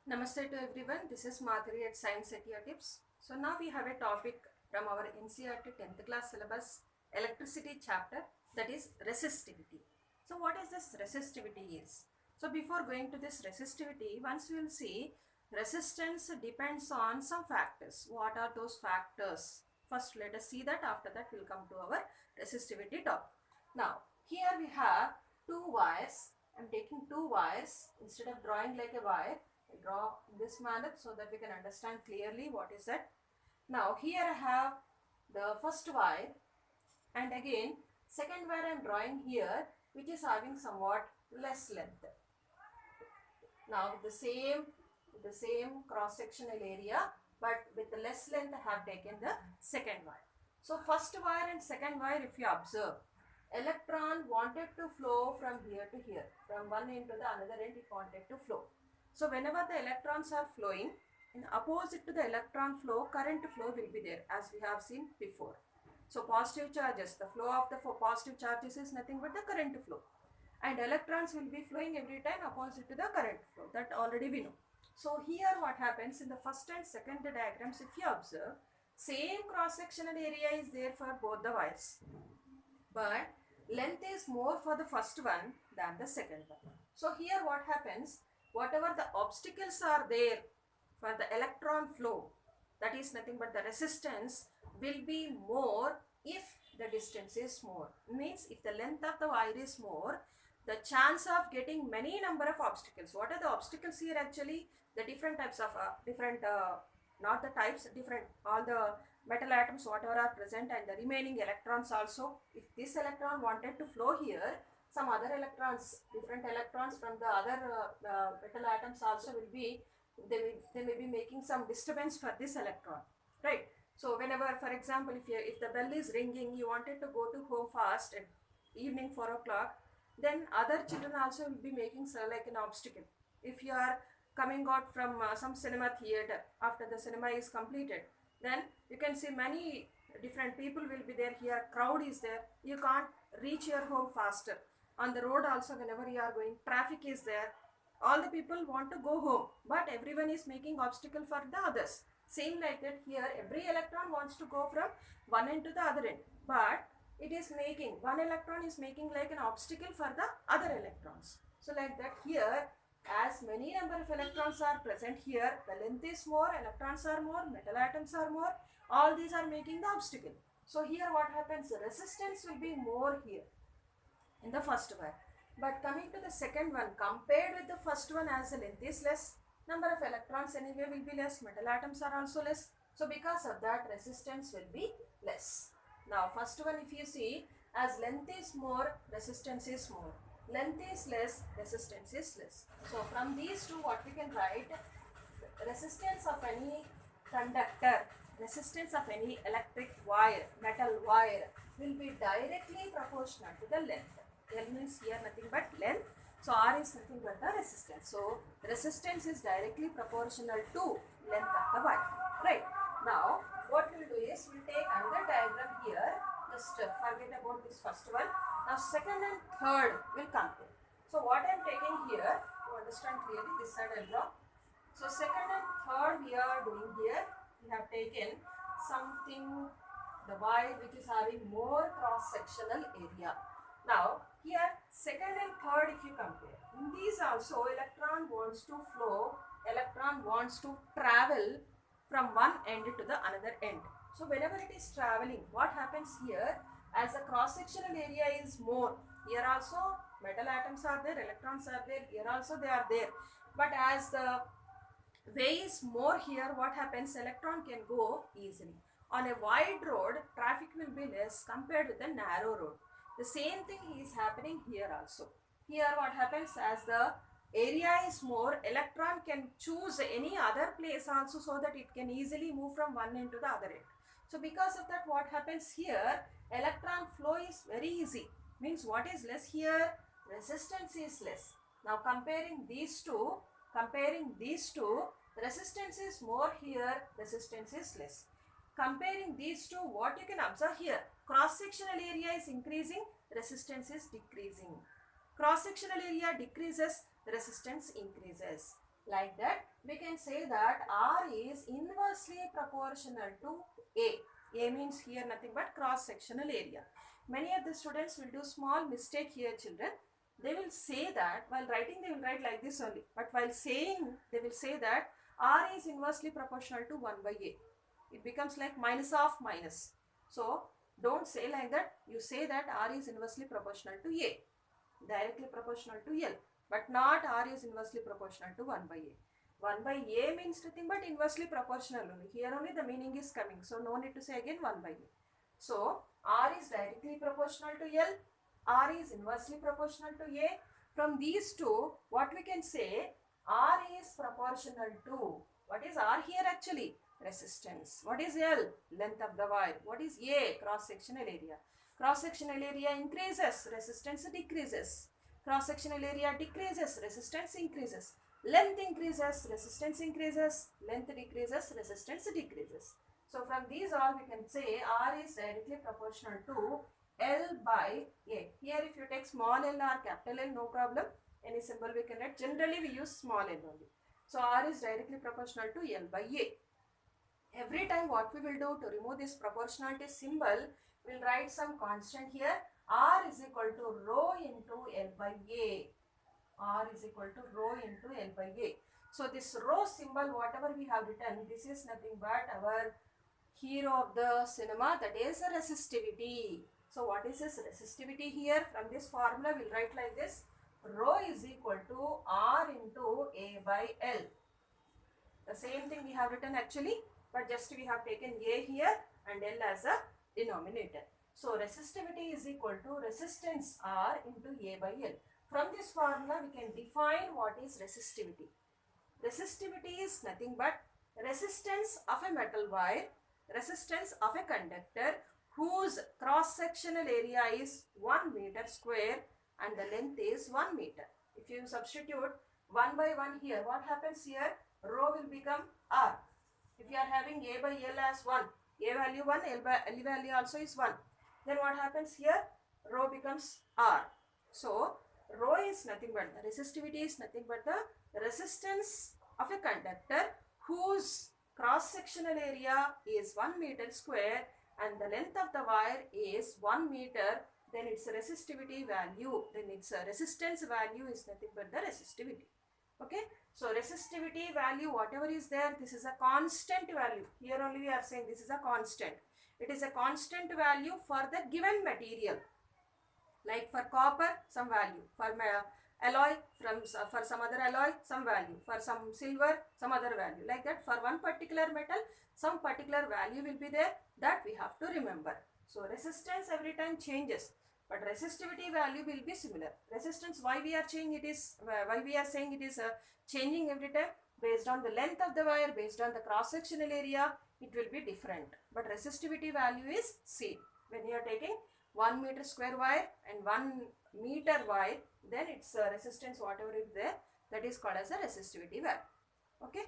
Namaste to everyone. This is Madhuri at Science Idea Tips. So now we have a topic from our NCERT 10th class syllabus, electricity chapter, that is resistivity. So what is this resistivity is? So before going to this resistivity, once we will see resistance depends on some factors. What are those factors? First let us see that, after that we will come to our resistivity topic. Now here we have two wires. I am taking two wires. Instead of drawing like a wire, I draw in this manner so that we can understand clearly what is that. Now here I have the first wire, and again second wire I am drawing here, which is having somewhat less length. Now with the same cross sectional area, but with the less length I have taken the second wire. So first wire and second wire, if you observe, electron wanted to flow from here to here, from one end to the another end it wanted to flow. So whenever the electrons are flowing, in opposite to the electron flow, current flow will be there, as we have seen before. So positive charges, the flow of the positive charges is nothing but the current flow, and electrons will be flowing every time opposite to the current flow, that already we know. So here what happens in the first and second diagrams, if you observe, same cross sectional area is there for both the wires, but length is more for the first one than the second one. So here what happens, whatever the obstacles are there for the electron flow, that is nothing but the resistance will be more if the distance is more. Means if the length of the wire is more, the chance of getting many number of obstacles. What are the obstacles here actually? The different types of not the types, different, all the metal atoms whatever are present, and the remaining electrons also. If this electron wanted to flow here, some other electrons, different electrons from the other metal atoms also will be, they may be making some disturbance for this electron, right? So whenever, for example, if the bell is ringing, you wanted to go to home fast at evening 4 o'clock, then other children also will be making like an obstacle. If you are coming out from some cinema theater, after the cinema is completed, then you can see many different people will be there. Here crowd is there, you can't reach your home faster. On the road also, whenever you are going, traffic is there, all the people want to go home, but everyone is making obstacle for the others. Same like that here, every electron wants to go from one end to the other end, but it is making, one electron is making like an obstacle for the other electrons. So like that here, as many number of electrons are present here, the length is more, electrons are more, metal atoms are more, all these are making the obstacle. So here what happens, the resistance will be more here in the first one. But coming to the second one, compared with the first one, as the length is less, number of electrons anyway will be less, metal atoms are also less. So because of that, resistance will be less. Now first one, if you see, as length is more, resistance is more. Length is less, resistance is less. So from these two, what we can write, resistance of any conductor, resistance of any electric wire, metal wire, will be directly proportional to the length. L means here nothing but length, so R is nothing but the resistance. So resistance is directly proportional to length of the wire, right? Now what we will do is, we will take another diagram here, just forget about this first one. Now second and third will compare. So what I am taking here, to understand clearly, this side I will draw. So second and third we are doing here, we have taken something, the wire which is having more cross sectional area. Now here second and third, if you compare, in these also electron wants to flow, electron wants to travel from one end to the another end. So whenever it is traveling, what happens here, as the cross sectional area is more, here also metal atoms are there, electrons are there, here also they are there, but as the way is more here, what happens, electron can go easily. On a wide road, traffic will be less compared with a narrow road. The same thing is happening here also. Here what happens, as the area is more, electron can choose any other place also, so that it can easily move from one end to the other end. So because of that, what happens here, electron flow is very easy. Means what is less here, resistance is less. Now comparing these two, resistance is more here, resistance is less. Comparing these two, what you can observe here, cross-sectional area is increasing, resistance is decreasing. Cross-sectional area decreases, resistance increases. Like that, we can say that R is inversely proportional to A. A means here nothing but cross-sectional area. Many of the students will do small mistake here, children. They will say that while writing they will write like this only, but while saying they will say that R is inversely proportional to 1 by A. It becomes like minus of minus. So don't say like that. You say that R is inversely proportional to A, directly proportional to L, but not R is inversely proportional to 1 by A. 1 by A means nothing but inversely proportional only. Here only the meaning is coming. So no need to say again 1 by A. So R is directly proportional to L. R is inversely proportional to A. From these two, what we can say, R is proportional to, what is R here actually? Resistance. What is L? Length of the wire. What is A? Cross-sectional area. Cross-sectional area increases, resistance decreases. Cross-sectional area decreases, resistance increases. Length increases, resistance increases. Length decreases, resistance decreases. So from these all we can say R is directly proportional to L by A. Here if you take small l or capital L, no problem. Any symbol we can write. Generally we use small l only. So R is directly proportional to L by A. Every time what we will do to remove this proportionality symbol, we will write some constant here. R is equal to rho into L by A. R is equal to rho into L by A. So this rho symbol, whatever we have written, this is nothing but our hero of the cinema, that is resistivity. So what is this resistivity here? From this formula we will write like this. Rho is equal to R into A by L. The same thing we have written actually, but just we have taken A here and L as a denominator. So resistivity is equal to resistance R into A by L. From this formula we can define what is resistivity. Resistivity is nothing but resistance of a metal wire, resistance of a conductor whose cross-sectional area is 1 meter square and the length is 1 meter. If you substitute 1 by 1 here, what happens here? Rho will become R. If you are having A by L as 1, A value 1, L value also is 1. Then what happens here? Rho becomes R. So rho is nothing but, the resistivity is nothing but the resistance of a conductor whose cross-sectional area is 1 meter square and the length of the wire is 1 meter. Then its resistivity value, then its resistance value is nothing but the resistivity. Okay, so resistivity value, whatever is there, this is a constant value. Here only we are saying this is a constant. It is a constant value for the given material. Like for copper, some value. For alloy, for some other alloy, some value. For some silver, some other value. Like that, for one particular metal, some particular value will be there. That we have to remember. So resistance every time changes, but resistivity value will be similar. Resistance, why we are saying it is changing every time? Based on the length of the wire, based on the cross-sectional area, it will be different. But resistivity value is same. When you are taking 1 meter square wire and 1 meter wire, then its resistance, whatever is there, that is called as a resistivity value. Okay.